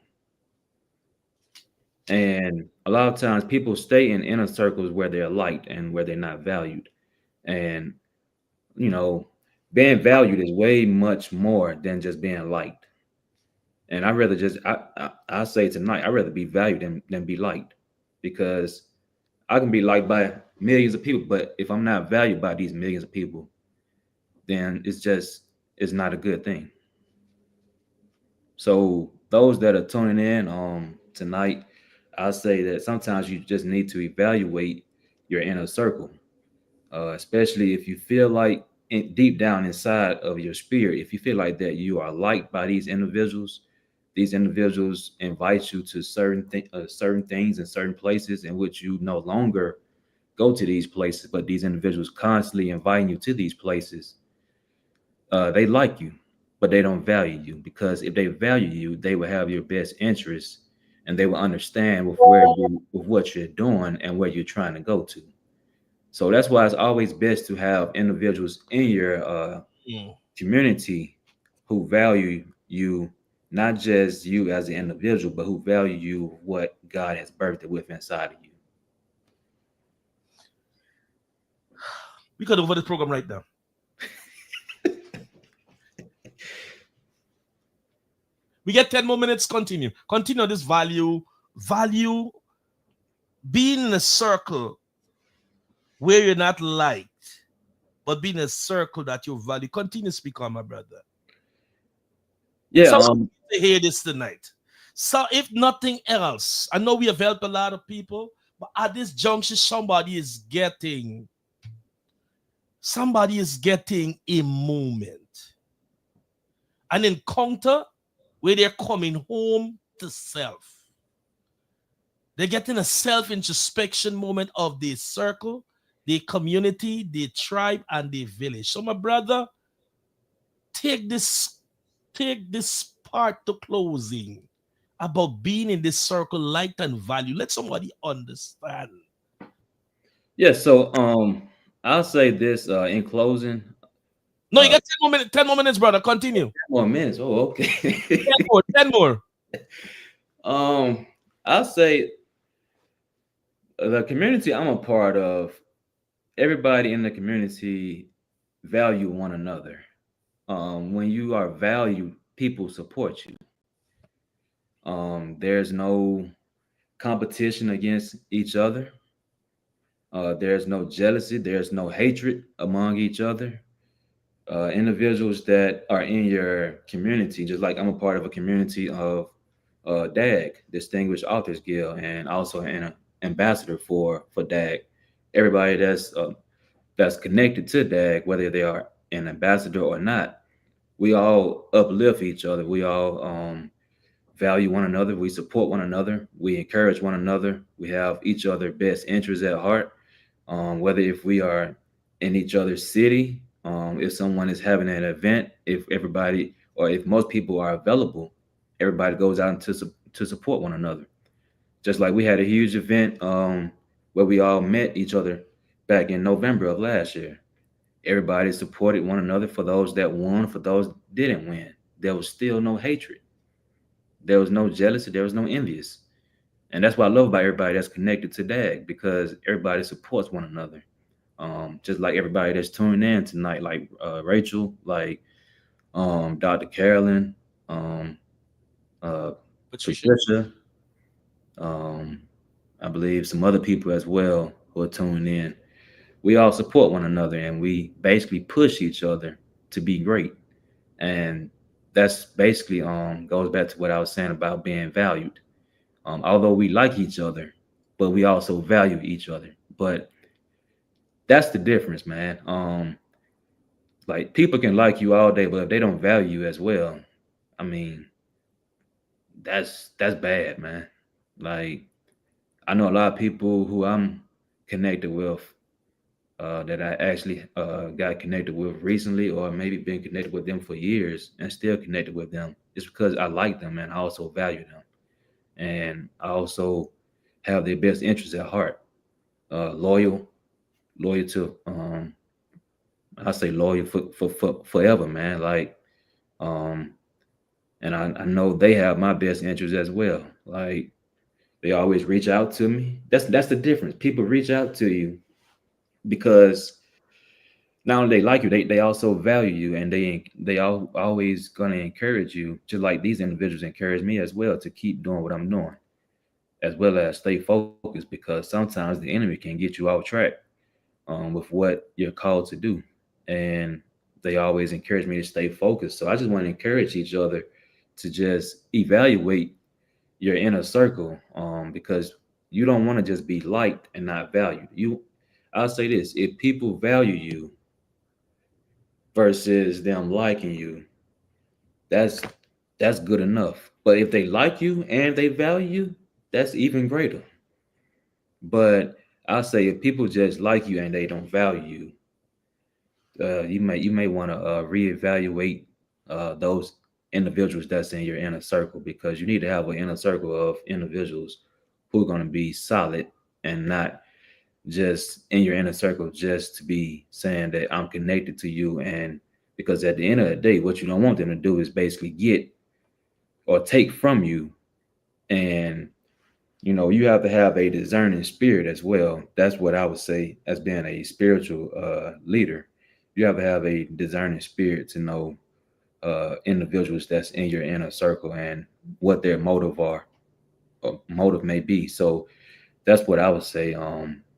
And a lot of times people stay in inner circles where they're liked and where they're not valued. And you know, being valued is way much more than just being liked. And I rather just I say tonight, I'd rather be valued than be liked, because I can be liked by millions of people, but if I'm not valued by these millions of people, then it's not a good thing. So those that are tuning in tonight, I say that sometimes you just need to evaluate your inner circle, especially if you feel like deep down inside of your spirit, if you feel like that you are liked by these individuals invite you to certain things and certain places in which you no longer go to these places, but these individuals constantly inviting you to these places. They like you, but they don't value you, because if they value you, they will have your best interests, and they will understand with what you're doing and where you're trying to go to. So that's why it's always best to have individuals in your Mm. community who value you, not just you as an individual, but who value you what God has birthed it with inside of you. We could over this program right now. We get 10 more minutes. Continue. Continue this value being in a circle where you're not liked, but being in a circle that you value. Continue to speak on, my brother. Yeah, So to hear this tonight. So if nothing else, I know we have helped a lot of people, but at this junction, somebody is getting a moment, an encounter where they're coming home to self. They're getting a self-introspection moment of the circle, the community, the tribe, and the village. So, my brother, take this part to closing about being in this circle, light and value. Let somebody understand. Yeah, so I'll say this in closing. No, you got 10 more minutes, 10 more minutes, brother. Continue. 10 more minutes. Oh, okay. 10 more, 10 more. I'll say the community I'm a part of, everybody in the community value one another. When you are valued, people support you. There's no competition against each other. There's no jealousy. There's no hatred among each other. Individuals that are in your community, just like I'm a part of a community of DAG, Distinguished Authors Guild, and also an ambassador for DAG. Everybody that's connected to DAG, whether they are an ambassador or not, we all uplift each other. We all value one another. We support one another. We encourage one another. We have each other's best interests at heart. Whether if we are in each other's city, if someone is having an event, if everybody or if most people are available, everybody goes out to support one another. Just like we had a huge event where we all met each other back in November of last year. Everybody supported one another. For those that won, for those didn't win, there was still no hatred. There was no jealousy. There was no envious. And that's what I love about everybody that's connected to DAG, because everybody supports one another. Just like everybody that's tuning in tonight, like Rachel, like Dr. Carolyn, Patricia, I believe some other people as well who are tuning in. We all support one another and we basically push each other to be great. And that's basically goes back to what I was saying about being valued. Although we like each other, but we also value each other. But that's the difference, man. Like people can like you all day, but if they don't value you as well, I mean, that's bad, man. Like I know a lot of people who I'm connected with that I actually got connected with recently, or maybe been connected with them for years and still connected with them. It's because I like them and I also value them, and I also have their best interests at heart. Loyal to I say loyal for forever, man. Like um, and I know they have my best interests as well. Like they always reach out to me. That's the difference. People reach out to you because not only they like you, they also value you, and always gonna encourage you, just like these individuals encourage me as well to keep doing what I'm doing, as well as stay focused, because sometimes the enemy can get you off track with what you're called to do, and they always encourage me to stay focused. So I just want to encourage each other to just evaluate your inner circle, because you don't want to just be liked and not valued. I'll say this: if people value you versus them liking you, that's that's good enough. But if they like you and they value you, that's even greater. But I'll say if people just like you and they don't value you, you may want to reevaluate those individuals that's in your inner circle, because you need to have an inner circle of individuals who are going to be solid and not just in your inner circle just to be saying that I'm connected to you. And because at the end of the day, what you don't want them to do is basically get or take from you. And you have to have a discerning spirit as well. That's what I would say as being a spiritual leader. You have to have a discerning spirit to know individuals that's in your inner circle and what their motive may be. So that's what I would say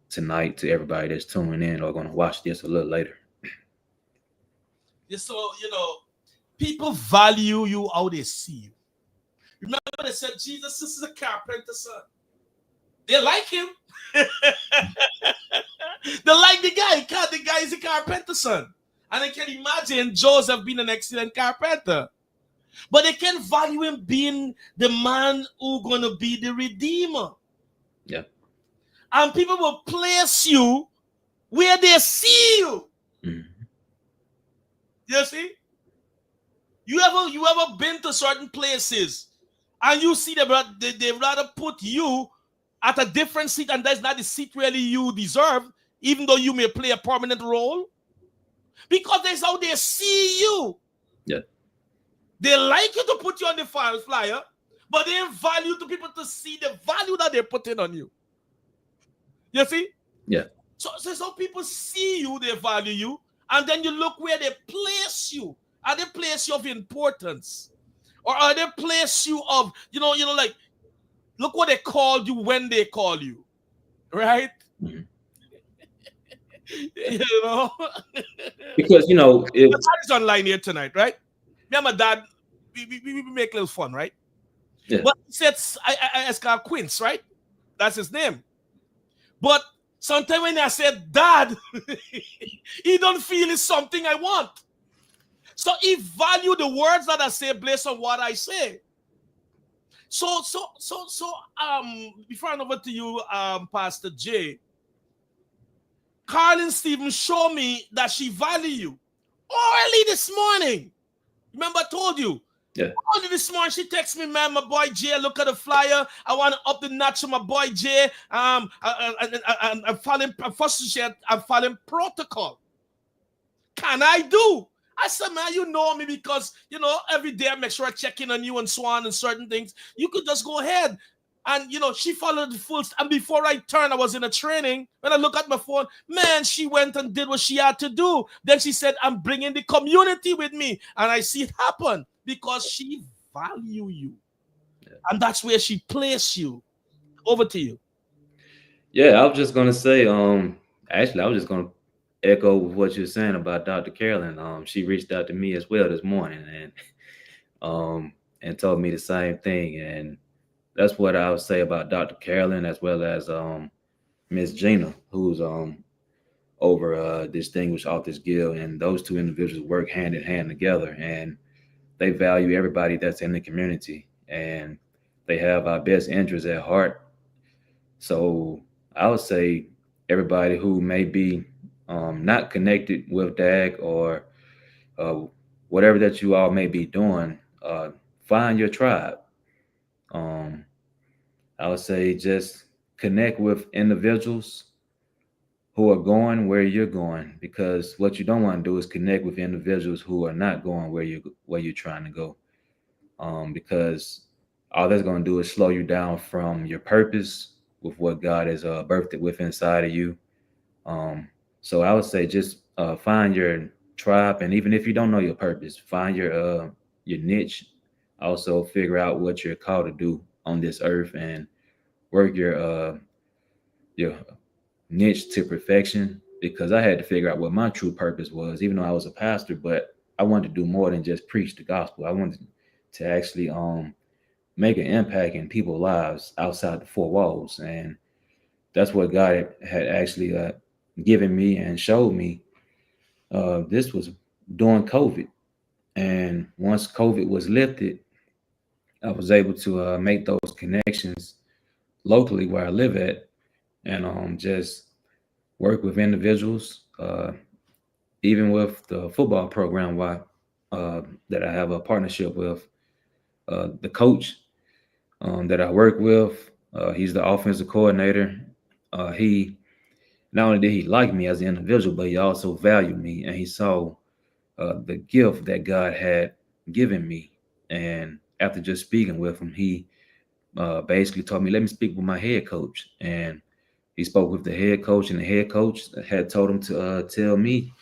tonight to everybody that's tuning in or going to watch this a little later. Yeah, so, people value you how they see you. Remember they said Jesus, this is a carpenter son. They like him. They like the guy. The guy is a carpenter son. And they can imagine Joseph being an excellent carpenter. But they can value him being the man who's going to be the redeemer. Yeah. And people will place you where they see you. Mm-hmm. You see? You ever been to certain places and you see they rather put you at a different seat, and that's not the seat really you deserve, even though you may play a prominent role? Because that's how they see you. Yeah. They like you to put you on the flyer, but they value to people to see the value that they're putting on you. You see? Yeah. So some people see you, they value you, and then you look where they place you. Are they place you of importance? Or are they place you of, like, look what they called you when they call you. Right? Mm-hmm. You know? Because, My dad is online here tonight, right? Me and my dad, we make a little fun, right? yeah. But he said, I asked Quince, right? That's his name. But sometimes when I said dad, he don't feel it's something I want. So he value the words that I say based on what I say. So before I hand over to you, Pastor J, Carlin Stevens showed me that she value you early this morning. Remember I told you? Yeah. Early this morning, she texted me, man, my boy Jay, look at the flyer. I want to up the notch of my boy Jay. I'm following, first she said, I'm following protocol. Can I do? I said, man, you know me because, every day I make sure I check in on you and so on and certain things. You could just go ahead. And, she followed the full. And before I turned, I was in a training. When I look at my phone, man, she went and did what she had to do. Then she said, I'm bringing the community with me. And I see it happen because she value you. Yeah. And that's where she placed you. Over to you. Yeah, I was just going to say, actually, I was just going to echo what you're saying about Dr. Carolyn. She reached out to me as well this morning and told me the same thing. And that's what I would say about Dr. Carolyn, as well as Miss Gina, who's over Distinguished Authors Guild. And those two individuals work hand in hand together, and they value everybody that's in the community, and they have our best interests at heart. So I would say everybody who may be not connected with DAG or whatever that you all may be doing, find your tribe. I would say just connect with individuals who are going where you're going, because what you don't want to do is connect with individuals who are not going where you're trying to go, because all that's going to do is slow you down from your purpose with what God has birthed it with inside of you. So I would say just find your tribe, and even if you don't know your purpose, find your niche. Also figure out what you're called to do on this earth and work your niche to perfection, because I had to figure out what my true purpose was, even though I was a pastor. But I wanted to do more than just preach the gospel. I wanted to actually make an impact in people's lives outside the four walls. And that's what God had actually given me and showed me. This was during COVID. And once COVID was lifted, I was able to make those connections locally where I live at, and just work with individuals, even with the football program that I have a partnership with. The coach that I work with, he's the offensive coordinator. He not only did he like me as an individual, but he also valued me, and he saw the gift that God had given me. And after just speaking with him, he basically told me, let me speak with my head coach. And he spoke with the head coach, and the head coach had told him to tell me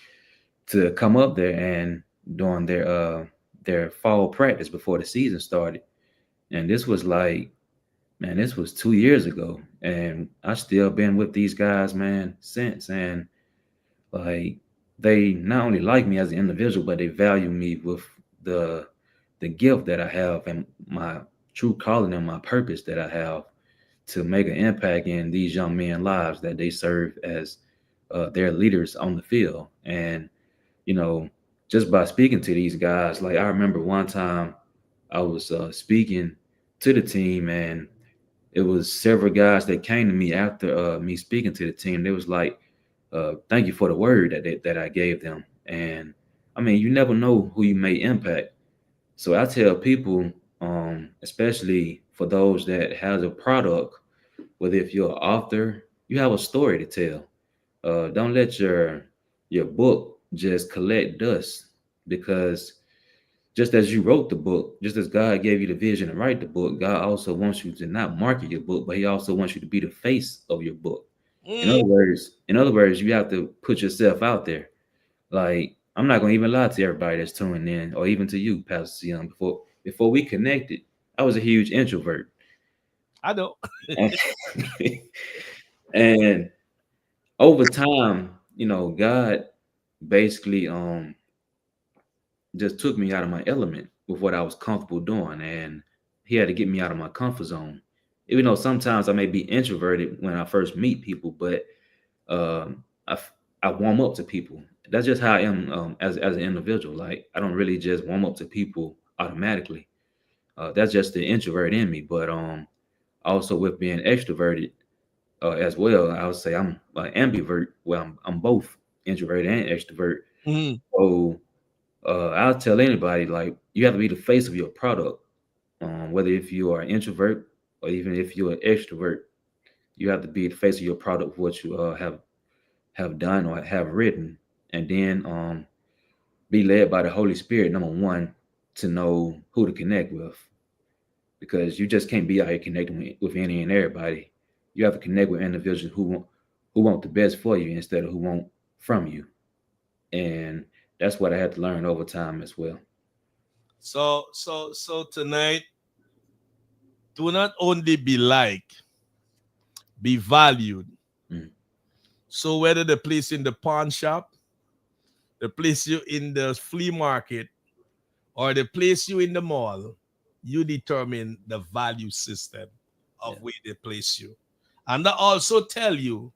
to come up there and during their fall practice before the season started. And this was like, man, this was 2 years ago. And I still been with these guys, man, since. And like, they not only like me as an individual, but they value me with the gift that I have and my true calling and my purpose that I have to make an impact in these young men's lives that they serve as their leaders on the field. And, just by speaking to these guys, like I remember one time I was speaking to the team, and it was several guys that came to me after me speaking to the team. They was like, thank you for the word that I gave them. And I mean, you never know who you may impact. So I tell people, especially for those that has a product, whether if you're an author, you have a story to tell. Don't let your book just collect dust, because just as you wrote the book, just as God gave you the vision to write the book, God also wants you to not market your book, but He also wants you to be the face of your book. Mm. In other words, you have to put yourself out there. Like, I'm not gonna even lie to everybody that's tuning in, or even to you, Pastor Seon. Before we connected, I was a huge introvert. I know. And over time, God basically just took me out of my element with what I was comfortable doing, and He had to get me out of my comfort zone. Even though sometimes I may be introverted when I first meet people, but um, I warm up to people. That's just how I am, as an individual. Like, I don't really just warm up to people automatically. That's just the introvert in me. But also with being extroverted as well, I would say I'm ambivert. Well, I'm both introverted and extrovert. Mm. So I'll tell anybody, like, you have to be the face of your product. Whether if you are an introvert or even if you're an extrovert, you have to be the face of your product, what you have done or have written, and then be led by the Holy Spirit. Number one, to know who to connect with, because you just can't be out here connecting with any and everybody. You have to connect with individuals who want the best for you instead of who want from you, and that's what I had to learn over time as well. So tonight, do not only be liked, be valued. Mm. So whether they place you in the pawn shop, they place you in the flea market, or they place you in the mall, you determine the value system Yeah, of where they place you. And that also tell you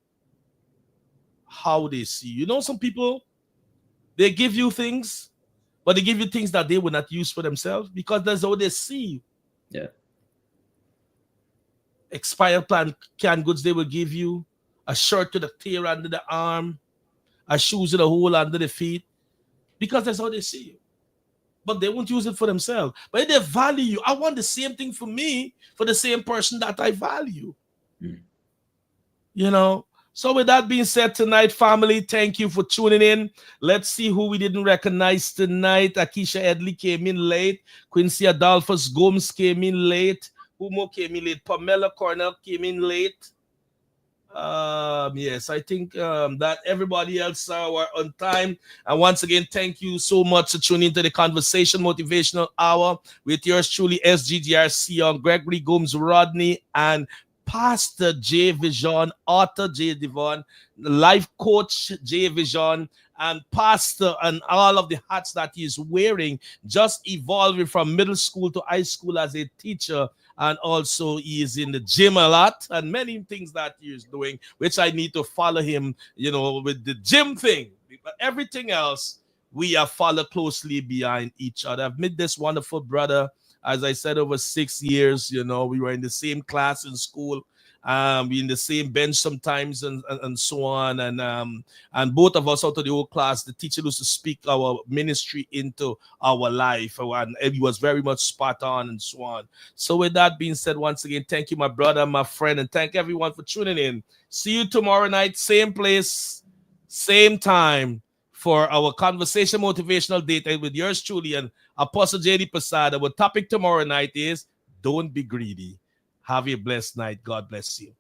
how they see you. You know, some people, they give you things, but they give you things that they will not use for themselves because that's how they see you. yeah, Expired plan canned goods they will give you, a shirt to the tear under the arm, a shoes with a hole under the feet, because that's how they see you. But they won't use it for themselves. But if they value you, I want the same thing for me, for the same person that I value. mm, You know. So with that being said, tonight, family, thank you for tuning in. Let's see who we didn't recognize tonight. Akisha Edley came in late. Quincy Adolphus Gomes came in late. Who more came in late? Pamela Cornell came in late. Yes, I think that everybody else were on time. And once again, thank you so much for tuning into the Conversation Motivational Hour with yours truly, SGDRC on Gregory Gomes Rodney and Pastor J Vision, author J Devon, life coach J Vision, and pastor, and all of the hats that he's wearing, just evolving from middle school to high school as a teacher. And also he is in the gym a lot and many things that he is doing, which I need to follow him, you know, with the gym thing. But everything else, we are follow closely behind each other. I've met this wonderful brother, as I said, over 6 years. You know, we were in the same class in school. We in the same bench sometimes, and so on. And both of us out of the whole class, the teacher used to speak our ministry into our life. And he was very much spot on and so on. So with that being said, once again, thank you, my brother, my friend, and thank everyone for tuning in. See you tomorrow night, same place, same time, for our Conversation Motivational Date with yours truly and Apostle JD Posada. Our topic tomorrow night is don't be greedy. Have a blessed night. God bless you.